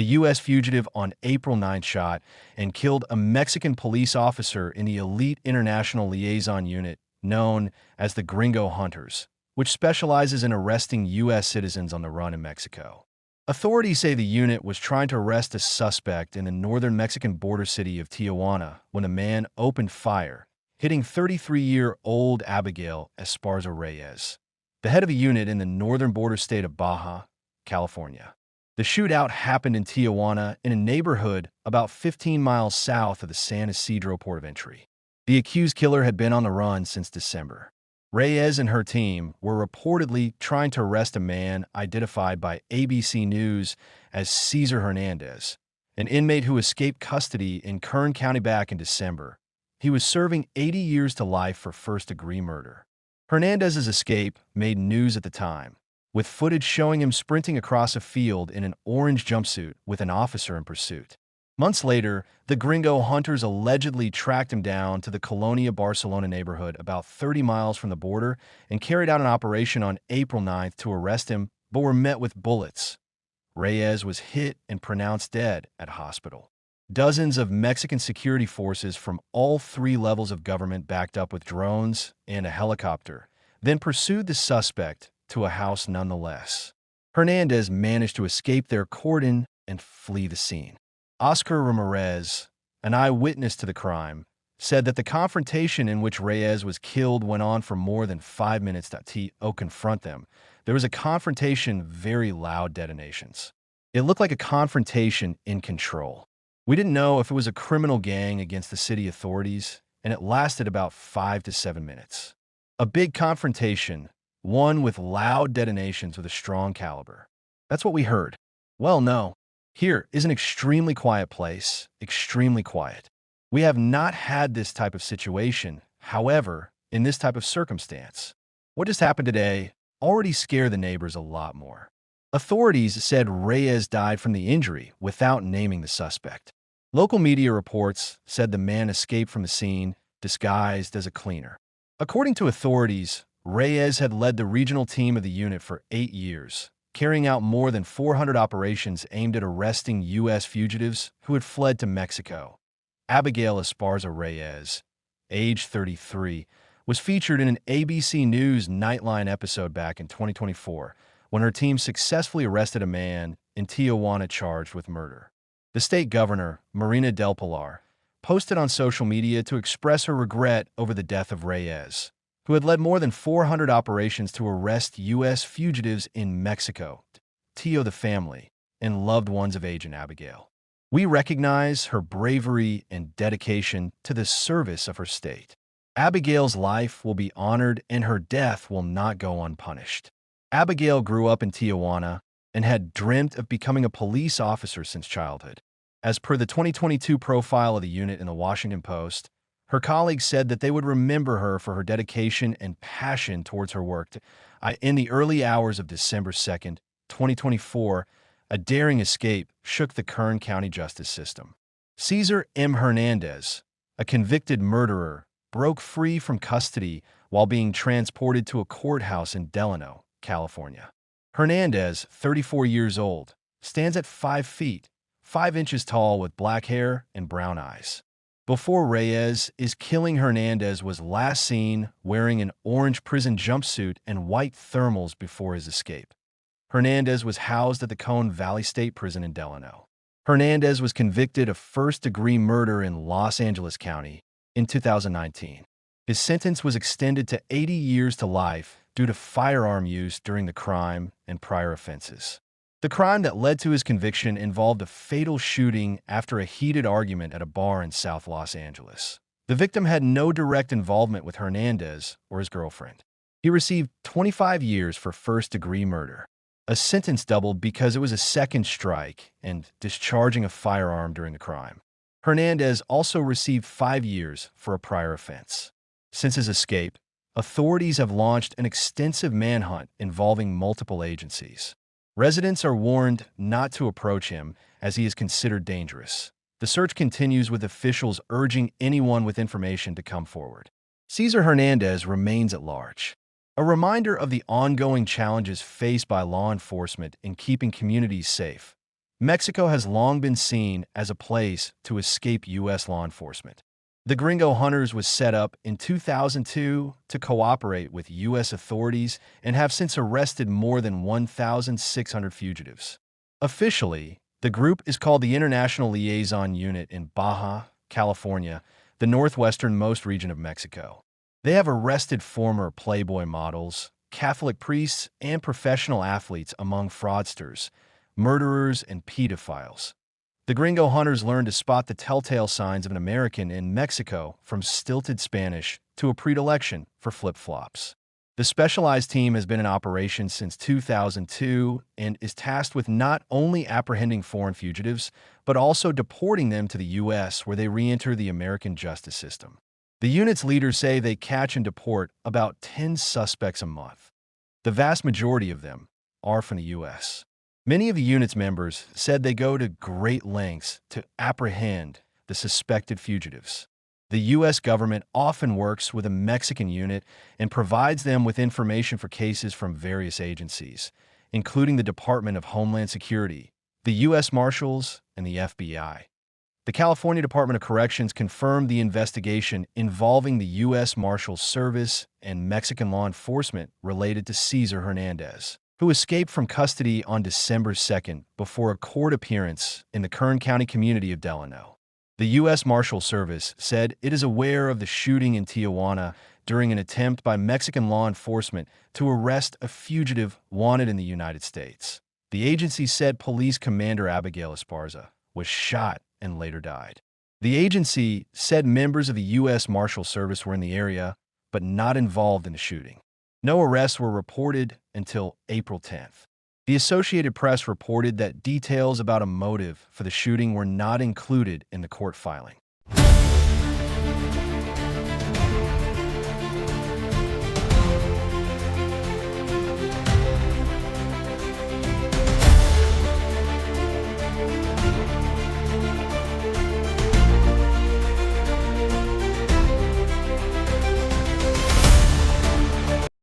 U.S. fugitive on April 9 shot and killed a Mexican police officer in the elite international liaison unit known as the Gringo Hunters, which specializes in arresting U.S. citizens on the run in Mexico. Authorities say the unit was trying to arrest a suspect in the northern Mexican border city of Tijuana when a man opened fire, hitting 33-year-old Abigail Esparza Reyes, the head of a unit in the northern border state of Baja, California. The shootout happened in Tijuana in a neighborhood about 15 miles south of the San Isidro port of entry. The accused killer had been on the run since December. Reyes and her team were reportedly trying to arrest a man identified by ABC News as César Hernández, an inmate who escaped custody in Kern County back in December. He was serving 80 years to life for first-degree murder. Hernández's escape made news at the time, with footage showing him sprinting across a field in an orange jumpsuit with an officer in pursuit. Months later, the Gringo Hunters allegedly tracked him down to the Colonia Barcelona neighborhood about 30 miles from the border and carried out an operation on April 9th to arrest him, but were met with bullets. Reyes was hit and pronounced dead at hospital. Dozens of Mexican security forces from all three levels of government backed up with drones and a helicopter, then pursued the suspect to a house nonetheless. Hernández managed to escape their cordon and flee the scene. Oscar Ramirez, an eyewitness to the crime, said that the confrontation in which Reyes was killed went on for more than 5 minutes. To confront them, there was a confrontation, very loud detonations. It looked like a confrontation in control. We didn't know if it was a criminal gang against the city authorities, and it lasted about 5 to 7 minutes. A big confrontation, one with loud detonations with a strong caliber. That's what we heard. Well, no. Here is an extremely quiet place, extremely quiet. We have not had this type of situation, however, in this type of circumstance. What just happened today already scared the neighbors a lot more. Authorities said Reyes died from the injury without naming the suspect. Local media reports said the man escaped from the scene disguised as a cleaner. According to authorities, Reyes had led the regional team of the unit for 8 years, carrying out more than 400 operations aimed at arresting U.S. fugitives who had fled to Mexico. Abigail Esparza Reyes, age 33, was featured in an ABC News Nightline episode back in 2024 when her team successfully arrested a man in Tijuana charged with murder. The state governor, Marina del Pilar, posted on social media to express her regret over the death of Reyes, who had led more than 400 operations to arrest U.S. fugitives in Mexico. Tio, the family, and loved ones of Agent Abigail. We recognize her bravery and dedication to the service of her state. Abigail's life will be honored and her death will not go unpunished. Abigail grew up in Tijuana and had dreamt of becoming a police officer since childhood. As per the 2022 profile of the unit in the Washington Post, her colleagues said that they would remember her for her dedication and passion towards her work. In the early hours of December 2nd, 2024, a daring escape shook the Kern County justice system. César M. Hernández, a convicted murderer, broke free from custody while being transported to a courthouse in Delano, California. Hernández, 34 years old, stands at 5 feet, 5 inches tall with black hair and brown eyes. Before Reyes is killing, Hernández was last seen wearing an orange prison jumpsuit and white thermals before his escape. Hernández was housed at the Cone Valley State Prison in Delano. Hernández was convicted of first-degree murder in Los Angeles County in 2019. His sentence was extended to 80 years to life due to firearm use during the crime and prior offenses. The crime that led to his conviction involved a fatal shooting after a heated argument at a bar in South Los Angeles. The victim had no direct involvement with Hernández or his girlfriend. He received 25 years for first-degree murder. A sentence doubled because it was a second strike and discharging a firearm during the crime. Hernández also received 5 years for a prior offense. Since his escape, authorities have launched an extensive manhunt involving multiple agencies. Residents are warned not to approach him as he is considered dangerous. The search continues with officials urging anyone with information to come forward. César Hernández remains at large. A reminder of the ongoing challenges faced by law enforcement in keeping communities safe. Mexico has long been seen as a place to escape U.S. law enforcement. The Gringo Hunters was set up in 2002 to cooperate with U.S. authorities and have since arrested more than 1,600 fugitives. Officially, the group is called the International Liaison Unit in Baja, California, the northwesternmost region of Mexico. They have arrested former Playboy models, Catholic priests, and professional athletes among fraudsters, murderers, and pedophiles. The Gringo Hunters learned to spot the telltale signs of an American in Mexico, from stilted Spanish to a predilection for flip-flops. The specialized team has been in operation since 2002 and is tasked with not only apprehending foreign fugitives, but also deporting them to the U.S., where they re-enter the American justice system. The unit's leaders say they catch and deport about 10 suspects a month. The vast majority of them are from the U.S. Many of the unit's members said they go to great lengths to apprehend the suspected fugitives. The U.S. government often works with a Mexican unit and provides them with information for cases from various agencies, including the Department of Homeland Security, the U.S. Marshals, and the FBI. The California Department of Corrections confirmed the investigation involving the U.S. Marshals Service and Mexican law enforcement related to César Hernández, who escaped from custody on December 2nd before a court appearance in the Kern County community of Delano. The U.S. Marshals Service said it is aware of the shooting in Tijuana during an attempt by Mexican law enforcement to arrest a fugitive wanted in the United States. The agency said police commander Abigail Esparza was shot and later died. The agency said members of the U.S. Marshals Service were in the area, but not involved in the shooting. No arrests were reported until April 10th. The Associated Press reported that details about a motive for the shooting were not included in the court filing.